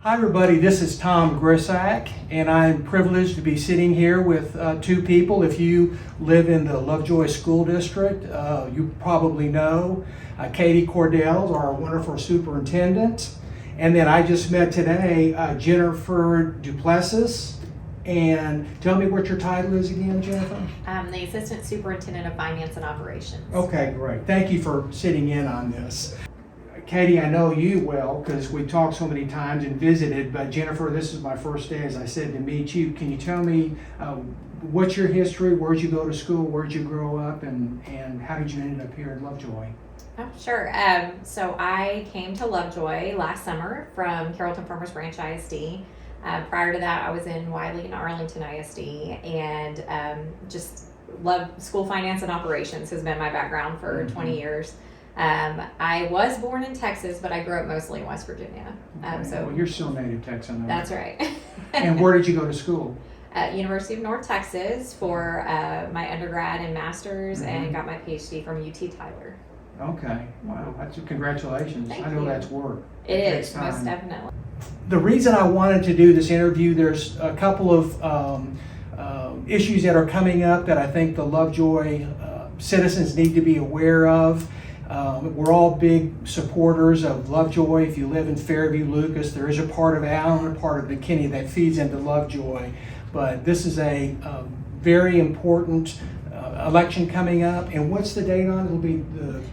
Hi everybody, this is Tom Grisak, and I'm privileged to be sitting here with two people. If you live in the Lovejoy School District, you probably know Katie Kordel, our wonderful superintendent. And then I just met today Jennifer DuPlessis. And tell me what your title is again, Jennifer? I'm the Assistant Superintendent of Finance and Operations. Okay, great. Thank you for sitting in on this. Katie, I know you well because we talked so many times and visited, but Jennifer, this is my first day, as I said, to meet you. Can you tell me what's your history? Where'd you go to school? Where'd you grow up? And how did you end up here in Lovejoy? Oh, sure. So I came to Lovejoy last summer from Carrollton Farmers Branch ISD. Prior to that, I was in Wiley and Arlington ISD, and just love school finance and operations has been my background for 20 years. I was born in Texas, but I grew up mostly in West Virginia. Well, you're still native Texan. That's right. And where did you go to school? At University of North Texas for my undergrad and master's, and got my PhD from UT Tyler. Okay, wow, congratulations. Thank I know you. That's work. It takes is, time. most definitely. The reason I wanted to do this interview, there's a couple of issues that are coming up that I think the Lovejoy citizens need to be aware of. We're all big supporters of Lovejoy. If you live in Fairview, Lucas, there is a part of Allen, a part of McKinney that feeds into Lovejoy. But this is a very important election coming up. And what's the date on it?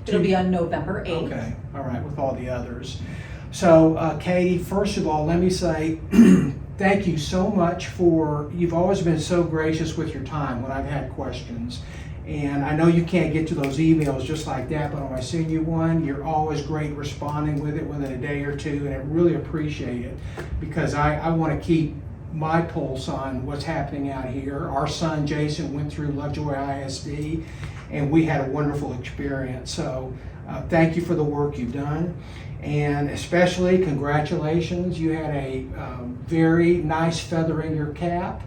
It'll be on November 8th. Okay, all right, with all the others. So, Katie, first of all, let me say thank you so much you've always been so gracious with your time when I've had questions. And I know you can't get to those emails just like that, but when I send you one, you're always great responding with it within a day or two, and I really appreciate it because I want to keep my pulse on what's happening out here. Our son Jason went through Lovejoy ISD, and we had a wonderful experience. So thank you for the work you've done, and especially congratulations. You had a very nice feather in your cap.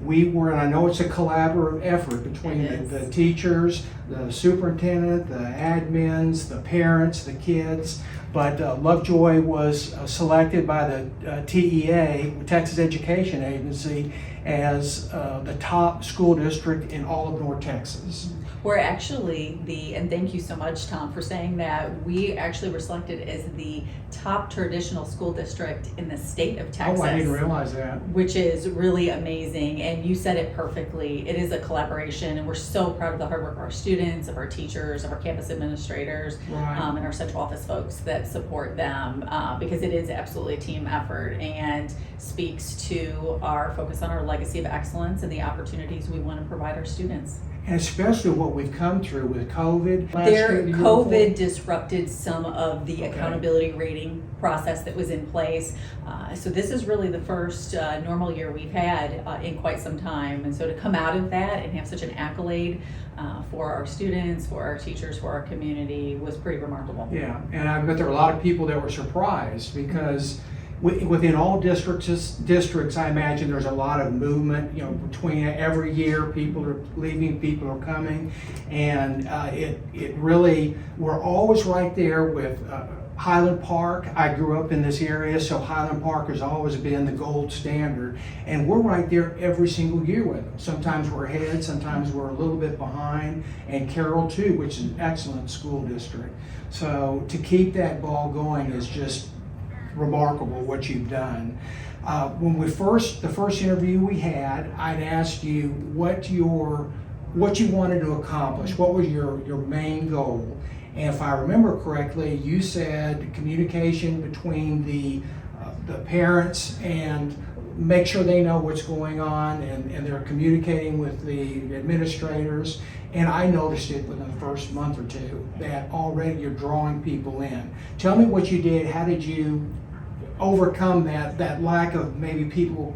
And I know it's a collaborative effort between the teachers, the superintendent, the admins, the parents, the kids, but Lovejoy was selected by the TEA, Texas Education Agency, as the top school district in all of North Texas. We're actually and thank you so much, Tom, for saying that. We actually were selected as the top traditional school district in the state of Texas. Oh, I didn't realize that. Which is really amazing, and you said it perfectly. It is a collaboration, and we're so proud of the hard work of our students, of our teachers, of our campus administrators, Right. And our central office folks that support them, because it is absolutely a team effort and speaks to our focus on our legacy of excellence and the opportunities we want to provide our students. And especially what we've come through with COVID. COVID disrupted some of the accountability rating process that was in place. So this is really the first normal year we've had in quite some time. And so to come out of that and have such an accolade for our students, for our teachers, for our community was pretty remarkable. Yeah, and I bet there were a lot of people that were surprised because within all districts, I imagine there's a lot of movement, between every year, people are leaving, people are coming, and it really, we're always right there with Highland Park. I grew up in this area, so Highland Park has always been the gold standard, and we're right there every single year with them. Sometimes we're ahead, sometimes we're a little bit behind, and Carroll too, which is an excellent school district. So to keep that ball going is just remarkable what you've done. When the first interview we had, I'd asked you what you wanted to accomplish. What was your main goal? And if I remember correctly, you said communication between the parents and make sure they know what's going on and they're communicating with the administrators. And I noticed it within the first month or two that already you're drawing people in. Tell me what you did. How did you overcome that lack of maybe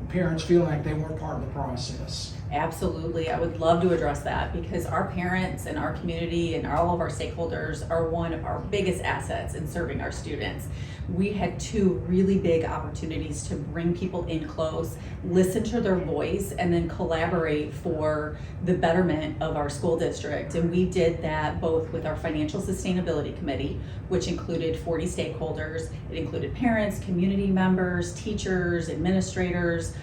parents feeling like they weren't part of the process? Absolutely. I would love to address that because our parents and our community and all of our stakeholders are one of our biggest assets in serving our students. We had two really big opportunities to bring people in close, listen to their voice, and then collaborate for the betterment of our school district. And we did that both with our Financial Sustainability Committee, which included 40 stakeholders. It included parents, community members, teachers, administrators.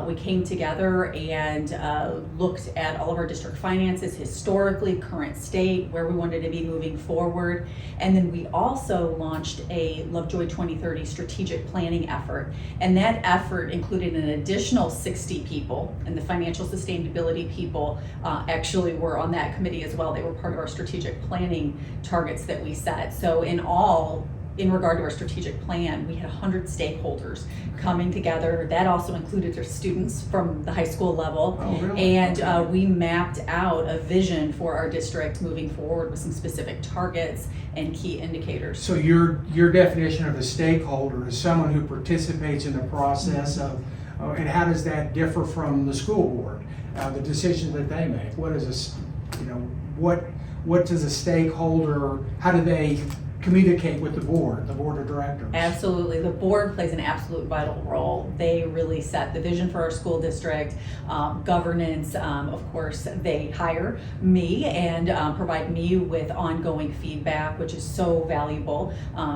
We came together and looked at all of our district finances, historically, current state, where we wanted to be moving forward. And then we also launched a Lovejoy 2030 strategic planning effort. And that effort included an additional 60 people, and the financial sustainability people actually were on that committee as well. They were part of our strategic planning targets that we set. So in all, in regard to our strategic plan, we had 100 stakeholders coming together. That also included their students from the high school level. Oh, really? And we mapped out a vision for our district moving forward with some specific targets and key indicators. So your definition of a stakeholder is someone who participates in the process of, and how does that differ from the school board, the decisions that they make? What is this, what does a stakeholder, how do they communicate with the board of directors? Absolutely. The board plays an absolute vital role. They really set the vision for our school district, governance. Of course, they hire me and provide me with ongoing feedback, which is so valuable.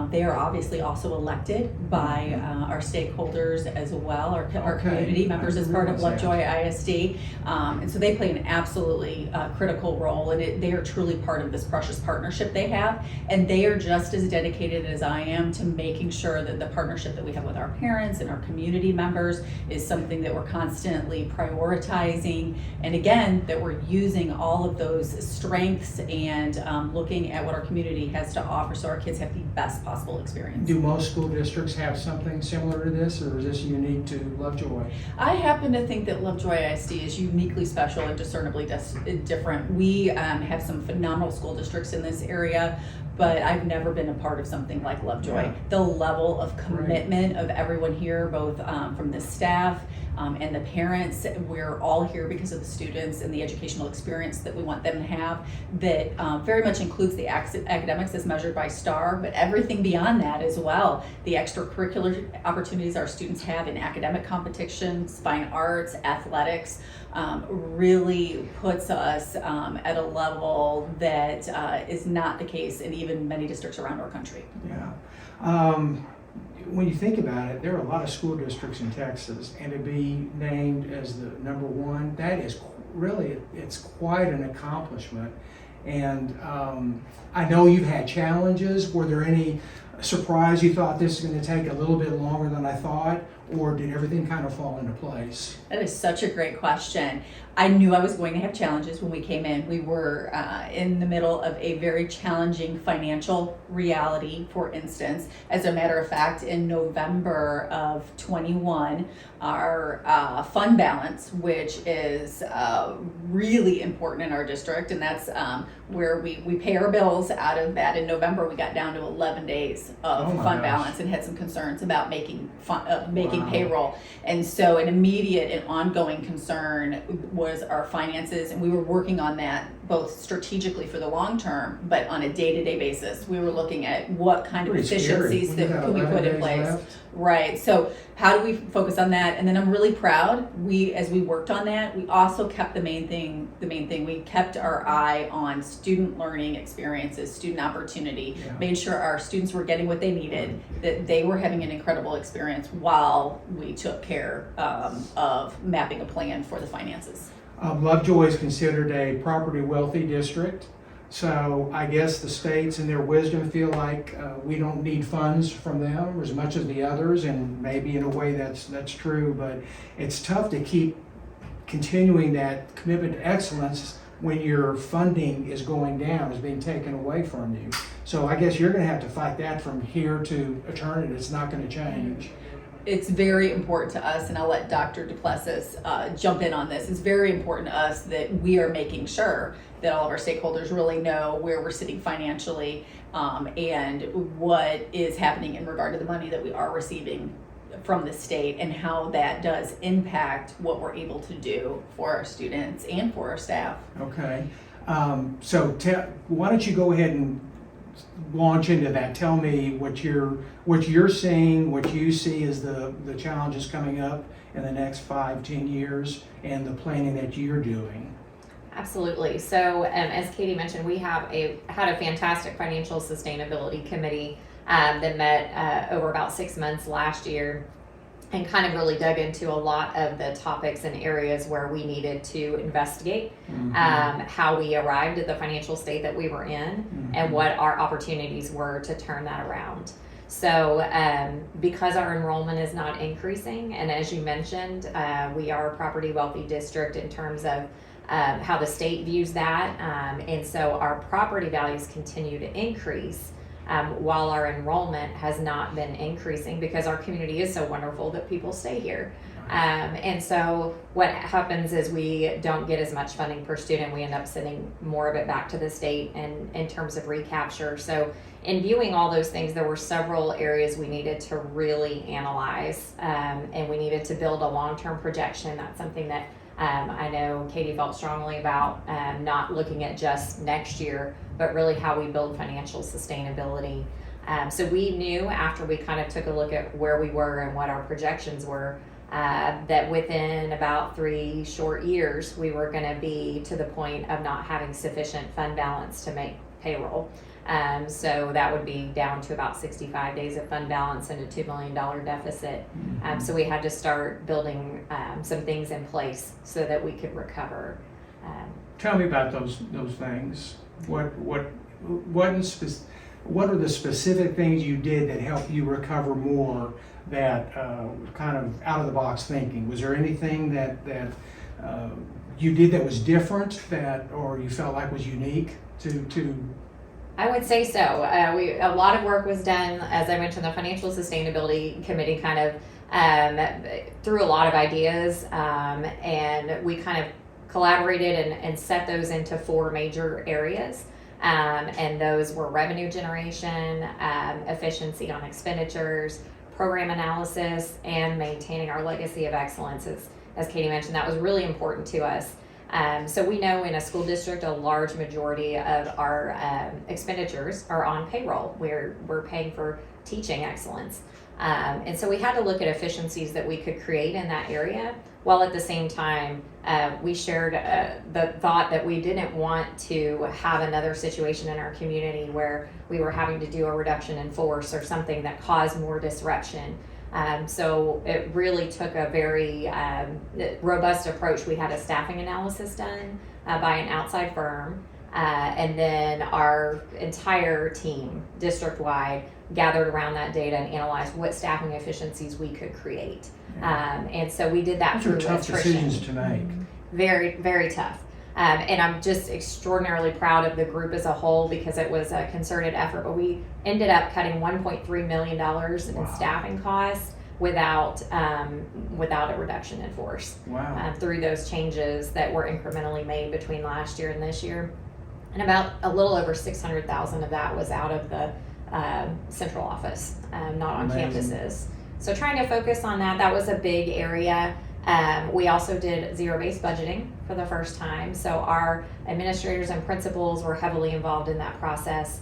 They are obviously also elected by our stakeholders as well, our community members as part of Lovejoy ISD. And so they play an absolutely critical role, and they are truly part of this precious partnership they have. And they are just as dedicated as I am to making sure that the partnership that we have with our parents and our community members is something that we're constantly prioritizing, and again, that we're using all of those strengths and looking at what our community has to offer so our kids have the best possible experience. Do most school districts have something similar to this, or is this unique to Lovejoy? I happen to think that Lovejoy ISD is uniquely special and discernibly different. We have some phenomenal school districts in this area, but I've never been a part of something like Lovejoy. Yeah. The level of commitment of everyone here, both from the staff and the parents, we're all here because of the students and the educational experience that we want them to have, that very much includes the academics as measured by STAR, but everything beyond that as well. The extracurricular opportunities our students have in academic competitions, fine arts, athletics, really puts us at a level that is not the case in even many districts around our country. Yeah. When you think about it, there are a lot of school districts in Texas, and to be named as the number one, that is really, it's quite an accomplishment. And I know you've had challenges. Were there any surprise you thought this is going to take a little bit longer than I thought, or did everything kind of fall into place? That is such a great question. I knew I was going to have challenges when we came in. We were in the middle of a very challenging financial reality, for instance. As a matter of fact, in November of 21, our fund balance, which is really important in our district, and that's where we pay our bills out of that. In November, we got down to 11 days of fund balance and had some concerns about making payroll. And so an immediate and ongoing concern was our finances, and we were working on that both strategically for the long term, but on a day-to-day basis. We were looking at what kind of efficiencies that could we put in place. Right. So how do we focus on that? And then I'm really proud. As we worked on that, we also kept the main thing. We kept our eye on student learning experiences, student opportunity, made sure our students were getting what they needed, that they were having an incredible experience while we took care of mapping a plan for the finances. Lovejoy is considered a property wealthy district. So I guess the states in their wisdom feel like we don't need funds from them as much as the others, and maybe in a way that's true, but it's tough to keep continuing that commitment to excellence when your funding is going down, is being taken away from you. So I guess you're going to have to fight that from here to eternity. It's not going to change. It's very important to us, and I'll let Dr. DuPlessis jump in on this. It's very important to us that we are making sure that all of our stakeholders really know where we're sitting financially and what is happening in regard to the money that we are receiving from the state and how that does impact what we're able to do for our students and for our staff. Okay, so why don't you go ahead and launch into that? Tell me what you're seeing, what you see as the challenges coming up in the next 5-10 years, and the planning that you're doing. Absolutely. So as Katie mentioned, we had a fantastic financial sustainability committee that met over about 6 months last year, and kind of really dug into a lot of the topics and areas where we needed to investigate how we arrived at the financial state that we were in and what our opportunities were to turn that around. So because our enrollment is not increasing, and as you mentioned, we are a property wealthy district in terms of how the state views that, and so our property values continue to increase while our enrollment has not been increasing, because our community is so wonderful that people stay here. And so what happens is we don't get as much funding per student. We end up sending more of it back to the state in terms of recapture. So in viewing all those things, there were several areas we needed to really analyze, and we needed to build a long-term projection. That's something that I know Katie felt strongly about, not looking at just next year, but really how we build financial sustainability. So we knew after we kind of took a look at where we were and what our projections were, that within about 3 short years, we were going to be to the point of not having sufficient fund balance to make payroll. So that would be down to about 65 days of fund balance and a $2 million deficit. So we had to start building some things in place so that we could recover. Tell me about those things. What are the specific things you did that helped you recover more? That kind of out of the box thinking. Was there anything that you did that was different, or you felt like was unique to? I would say so. A lot of work was done, as I mentioned. The Financial Sustainability Committee kind of threw a lot of ideas, and we kind of collaborated and set those into 4 major areas. And those were revenue generation, efficiency on expenditures, program analysis, and maintaining our legacy of excellence. As Katie mentioned, that was really important to us. So we know in a school district, a large majority of our expenditures are on payroll. We're paying for teaching excellence. And so we had to look at efficiencies that we could create in that area, while at the same time, we shared the thought that we didn't want to have another situation in our community where we were having to do a reduction in force or something that caused more disruption. So it really took a very robust approach. We had a staffing analysis done by an outside firm, and then our entire team, district-wide, gathered around that data and analyzed what staffing efficiencies we could create. And so we did that through attrition. Those are tough decisions to make. Very, very tough. And I'm just extraordinarily proud of the group as a whole, because it was a concerted effort, but we ended up cutting $1.3 million in staffing costs without a reduction in force. Wow. Through those changes that were incrementally made between last year and this year. And about a little over $600,000 of that was out of the central office, not on campuses. So trying to focus on that was a big area. We also did zero-based budgeting for the first time. So our administrators and principals were heavily involved in that process,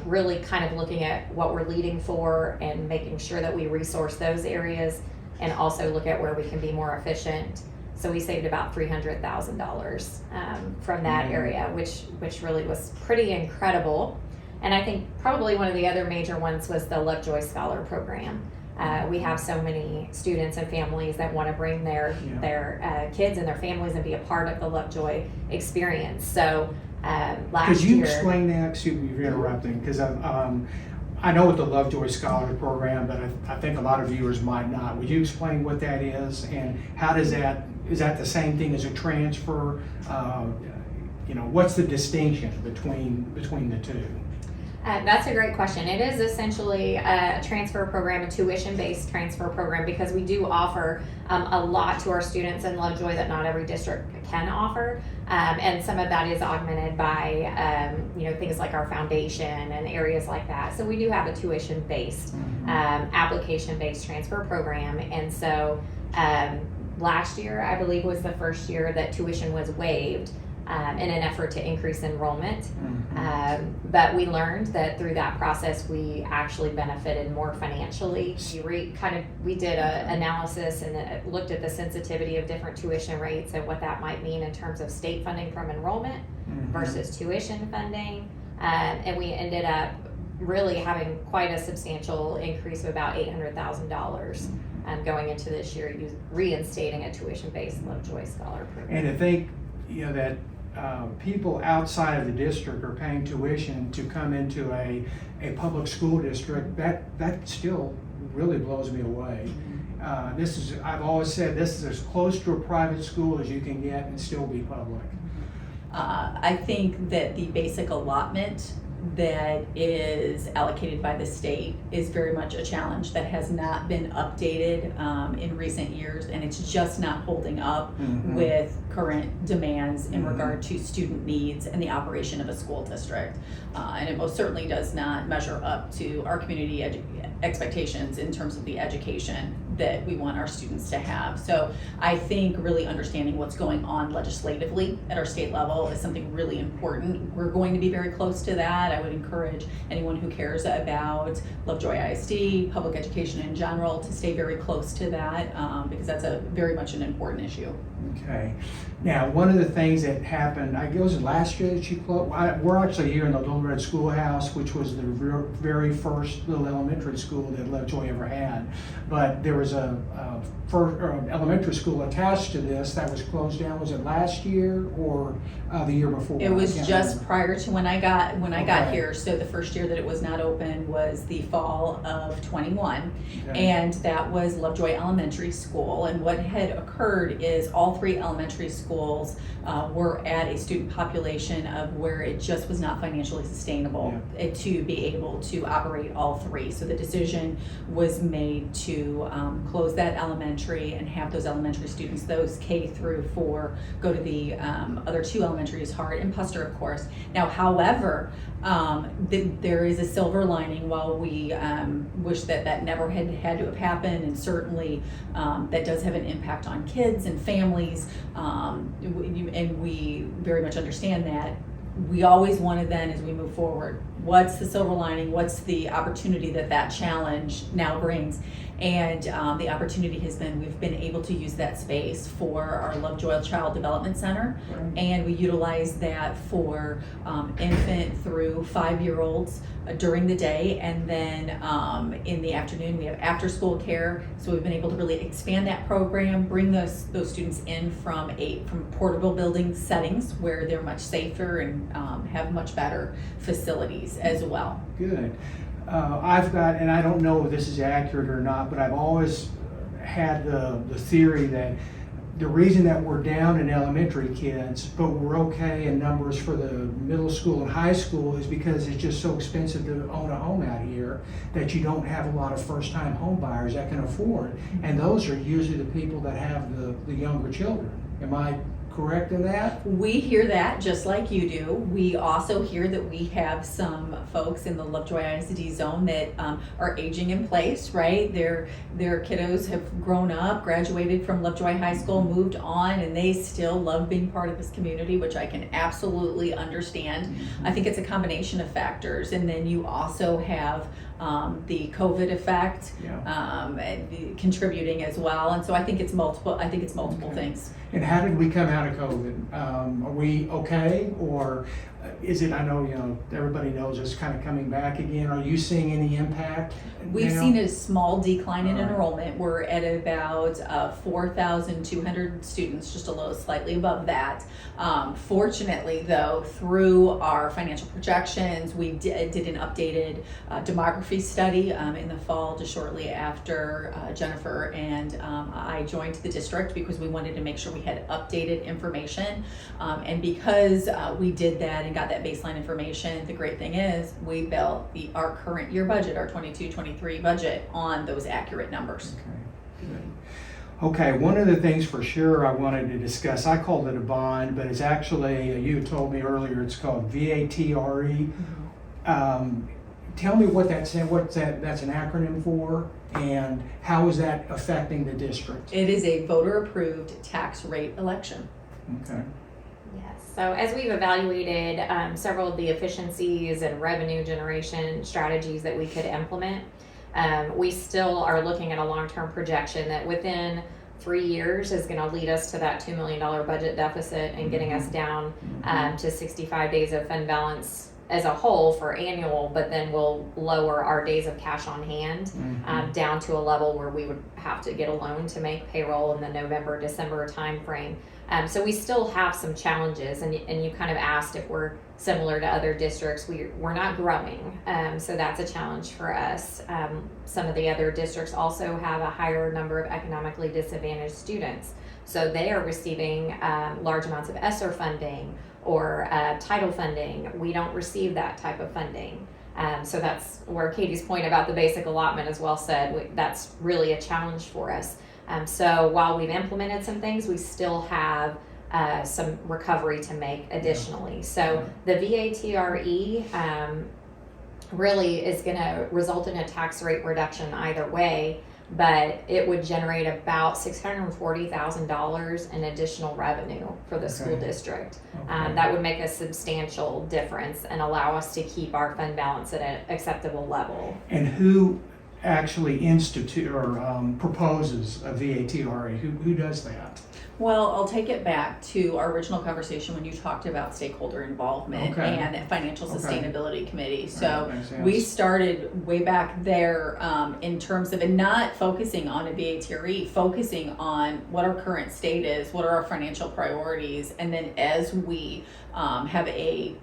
really kind of looking at what we're leading for and making sure that we resource those areas, and also look at where we can be more efficient. So we saved about $300,000 from that area, which really was pretty incredible. And I think probably one of the other major ones was the Lovejoy Scholar Program. We have so many students and families that want to bring their kids and their families and be a part of the Lovejoy experience. So last year... Could you explain that? Excuse me for interrupting, because I know what the Lovejoy Scholar Program, but I think a lot of viewers might not. Would you explain what that is, and how does that, is that the same thing as a transfer? What's the distinction between the two? That's a great question. It is essentially a transfer program, a tuition-based transfer program, because we do offer a lot to our students in Lovejoy that not every district can offer. And some of that is augmented by, things like our foundation and areas like that. So we do have a tuition-based, application-based transfer program. And so last year, I believe, was the first year that tuition was waived. In an effort to increase enrollment. But we learned that through that process, we actually benefited more financially. We did an analysis and looked at the sensitivity of different tuition rates and what that might mean in terms of state funding from enrollment versus tuition funding. And we ended up really having quite a substantial increase of about $800,000 going into this year, reinstating a tuition-based Lovejoy Scholar program. And to think, that people outside of the district are paying tuition to come into a public school district, that still really blows me away. I've always said, this is as close to a private school as you can get and still be public. I think that the basic allotment that is allocated by the state is very much a challenge that has not been updated in recent years, and it's just not holding up with current demands in regard to student needs and the operation of a school district. And it most certainly does not measure up to our community expectations in terms of the education that we want our students to have. So I think really understanding what's going on legislatively at our state level is something really important. We're going to be very close to that. I would encourage anyone who cares about Lovejoy ISD, public education in general, to stay very close to that because that's very much an important issue. Okay. Now, one of the things that happened, I guess it was last year that you closed. We're actually here in the Little Red Schoolhouse, which was the very first little elementary school that Lovejoy ever had. But there was a elementary school attached to this that was closed down. Was it last year or the year before? It was just remember. prior to when I got here. So the first year that it was not open was the fall of 21, and that was Lovejoy Elementary School. And what had occurred is all three elementary schools were at a student population of where it just was not financially sustainable to be able to operate all three. So the decision was made to close that elementary and have those elementary students, those K through 4, go to the other two elementaries, Hart and Puster, of course. Now, however, there is a silver lining. While we wish that never had to have happened, and certainly that does have an impact on kids and families, and we very much understand that. We always want to then, as we move forward, what's the silver lining? What's the opportunity that challenge now brings? And the opportunity has been, we've been able to use that space for our Lovejoy Child Development Center, and we utilize that for infant through 5-year-olds during the day, and then in the afternoon we have after-school care. So we've been able to really expand that program, bring those students in from portable building settings where they're much safer and have much better facilities as well. Good. I've got, and I don't know if this is accurate or not, but I've always had the theory that the reason that we're down in elementary kids, but we're okay in numbers for the middle school and high school, is because it's just so expensive to own a home out here that you don't have a lot of first-time home buyers that can afford. And those are usually the people that have the younger children. Am I correct in that? We hear that just like you do. We also hear that we have some folks in the Lovejoy ISD zone that are aging in place, right? Their kiddos have grown up, graduated from Lovejoy High School, moved on, and they still love being part of this community, which I can absolutely understand. I think it's a combination of factors. And then you also have the COVID effect contributing as well. And so I think it's multiple things. And how did we come out of COVID? Are we okay, or is it, I know, everybody knows it's kind of coming back again. Are you seeing any impact? We've seen a small decline in enrollment. We're at about 4,200 students, just a little slightly above that. Fortunately, though, through our financial projections, we did an updated demography study in the fall, just shortly after Jennifer and I joined the district, because we wanted to make sure we had updated information. And because we did that and got that baseline information. The great thing is we built our current year budget, our 22-23 budget on those accurate numbers. Okay, good. Okay, one of the things for sure I wanted to discuss, I called it a bond, but it's actually, you told me earlier, it's called VATRE. Tell me what that's an acronym for, and how is that affecting the district? It is a voter-approved tax rate election. Okay. Yes. So as we've evaluated several of the efficiencies and revenue generation strategies that we could implement, we still are looking at a long-term projection that within 3 years is going to lead us to that $2 million budget deficit and getting us down to 65 days of fund balance as a whole for annual, but then we'll lower our days of cash on hand down to a level where we would have to get a loan to make payroll in the November, December timeframe. So we still have some challenges, and you kind of asked if we're similar to other districts. We're not growing, so that's a challenge for us. Some of the other districts also have a higher number of economically disadvantaged students, so they are receiving large amounts of ESSER funding or title funding. We don't receive that type of funding. So that's where Katie's point about the basic allotment is well said. That's really a challenge for us. So while we've implemented some things, we still have some recovery to make additionally. So the VATRE really is going to result in a tax rate reduction either way, but it would generate about $640,000 in additional revenue for the school district. That would make a substantial difference and allow us to keep our fund balance at an acceptable level. And who actually proposes a VATRE? Who does that? Well, I'll take it back to our original conversation when you talked about stakeholder involvement and financial sustainability committee. So we started way back there in terms of, and not focusing on a VATRE, focusing on what our current state is, what are our financial priorities, and then as we have a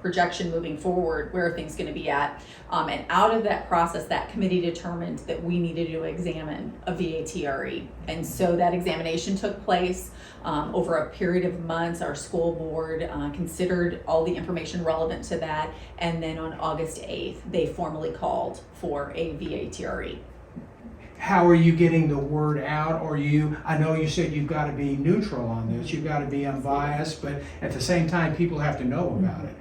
projection moving forward, where are things going to be at? And out of that process, that committee determined that we needed to examine a VATRE. And so that examination took place over a period of months. Our school board considered all the information relevant to that. And then on August 8th, they formally called for a VATRE. How are you getting the word out? Or I know you said you've got to be neutral on this, you've got to be unbiased, but at the same time, people have to know about it.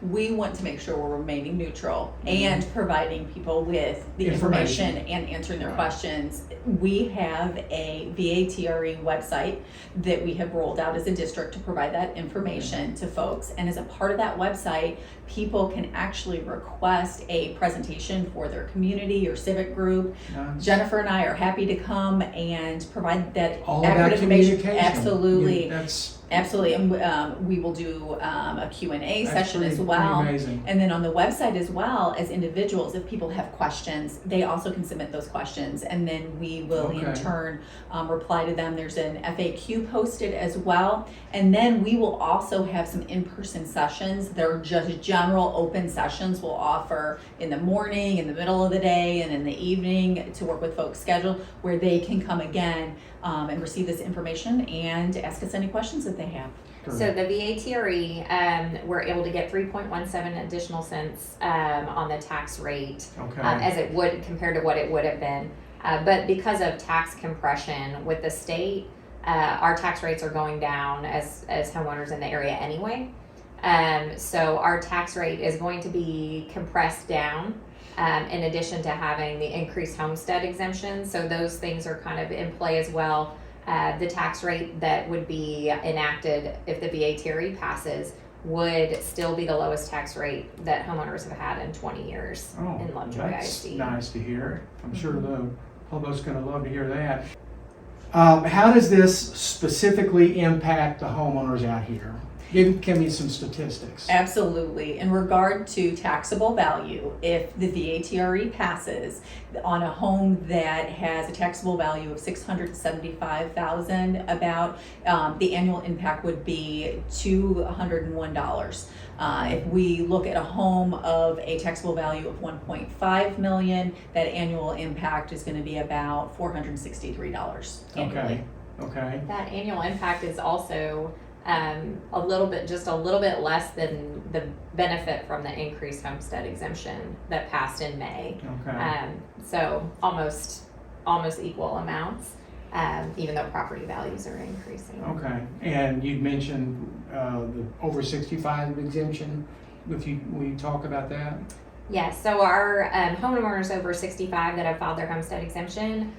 We want to make sure we're remaining neutral and providing people with the information and answering their questions. We have a VATRE website that we have rolled out as a district to provide that information to folks. And as a part of that website, people can actually request a presentation for their community or civic group. Jennifer and I are happy to come and provide that accurate information. Absolutely. Absolutely, and we will do a Q&A session as well. And then on the website as well, as individuals, if people have questions, they also can submit those questions, and then we will in turn reply to them. There's an FAQ posted as well, and then we will also have some in-person sessions. They're just general open sessions we'll offer in the morning, in the middle of the day, and in the evening to work with folks' schedule, where they can come again and receive this information and ask us any questions that they have. So the VATRE, we're able to get 3.17 additional cents on the tax rate as it would compared to what it would have been. But because of tax compression with the state, our tax rates are going down as homeowners in the area anyway. So our tax rate is going to be compressed down. In addition to having the increased homestead exemption. So those things are kind of in play as well. The tax rate that would be enacted if the VATRE passes would still be the lowest tax rate that homeowners have had in 20 years in Lovejoy ISD. Nice to hear. I'm sure the public's going to love to hear that. How does this specifically impact the homeowners out here? Give me some statistics. Absolutely. In regard to taxable value, if the VATRE passes on a home that has a taxable value of $675,000, about the annual impact would be $201. If we look at a home of a taxable value of $1.5 million, that annual impact is going to be about $463 annually. Okay. That annual impact is also just a little bit less than the benefit from the increased homestead exemption that passed in May. Okay. So almost equal amounts, even though property values are increasing. Okay, and you'd mentioned the over 65 exemption. Will you talk about that? Yes, so our homeowners over 65 that have filed their homestead exemption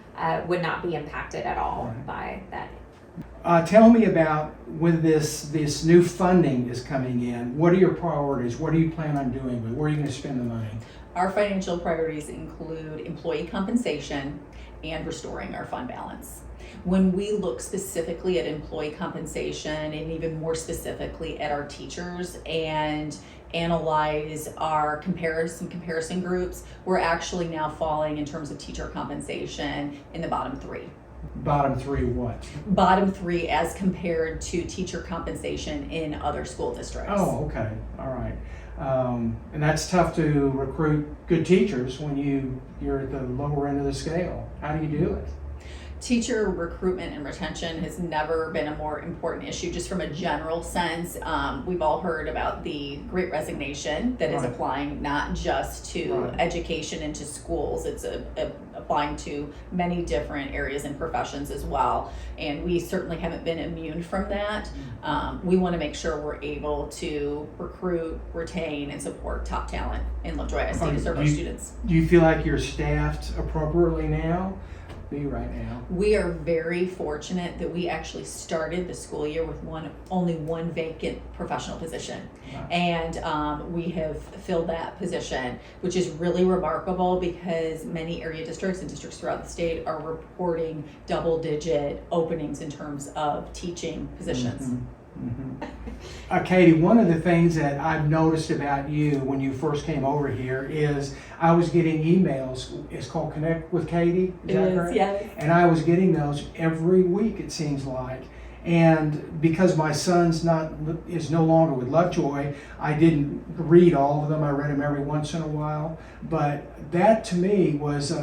would not be impacted at all Right. by that. Tell me about when this new funding is coming in. What are your priorities? What do you plan on doing with? Where are you going to spend the money? Our financial priorities include employee compensation and restoring our fund balance. When we look specifically at employee compensation and even more specifically at our teachers and analyze our comparison groups, we're actually now falling in terms of teacher compensation in the bottom three. Bottom three what? Bottom three as compared to teacher compensation in other school districts. Oh, okay, all right. And that's tough to recruit good teachers when you're at the lower end of the scale. How do you do it? Teacher recruitment and retention has never been a more important issue, just from a general sense. We've all heard about the Great Resignation that is Right. applying not just to Right. education and to schools, it's applying to many different areas and professions as well. And we certainly haven't been immune from that. We want to make sure we're able to recruit, retain, and support top talent in Lovejoy ISD to serve our students. Do you feel like you're staffed appropriately now? Right now. We are very fortunate that we actually started the school year with only one vacant professional position. Wow. And we have filled that position, which is really remarkable because many area districts and districts throughout the state are reporting double-digit openings in terms of teaching positions. Mhm. Katie, one of the things that I've noticed about you when you first came over here is I was getting emails. It's called Connect with Katie. Is that correct? Yes. And I was getting those every week, it seems like. And because my son's is no longer with Lovejoy, I didn't read all of them. I read them every once in a while. But that to me was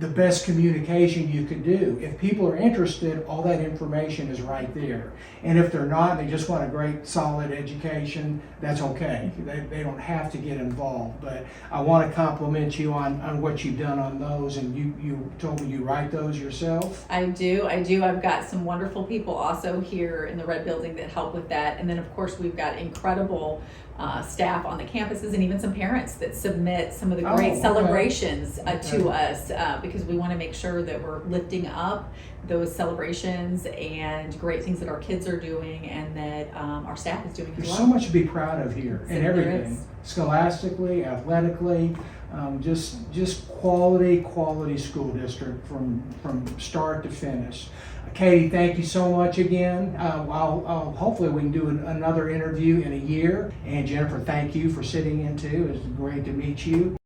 the best communication you could do. If people are interested, all that information is right there. And if they're not, they just want a great, solid education, that's okay. They don't have to get involved. But I want to compliment you on what you've done on those. And you told me you write those yourself? I do. I've got some wonderful people also here in the Red Building that help with that. And then of course we've got incredible staff on the campuses and even some parents that submit some of the great okay. celebrations to us because we want to make sure that we're lifting up those celebrations and great things that our kids are doing and that our staff is doing as There's well. so much to be proud of here So and there everything. is. Scholastically, athletically, just quality school district from start to finish. Katie, thank you so much again. Hopefully we can do another interview in a year. And Jennifer, thank you for sitting in too. It's great to meet you.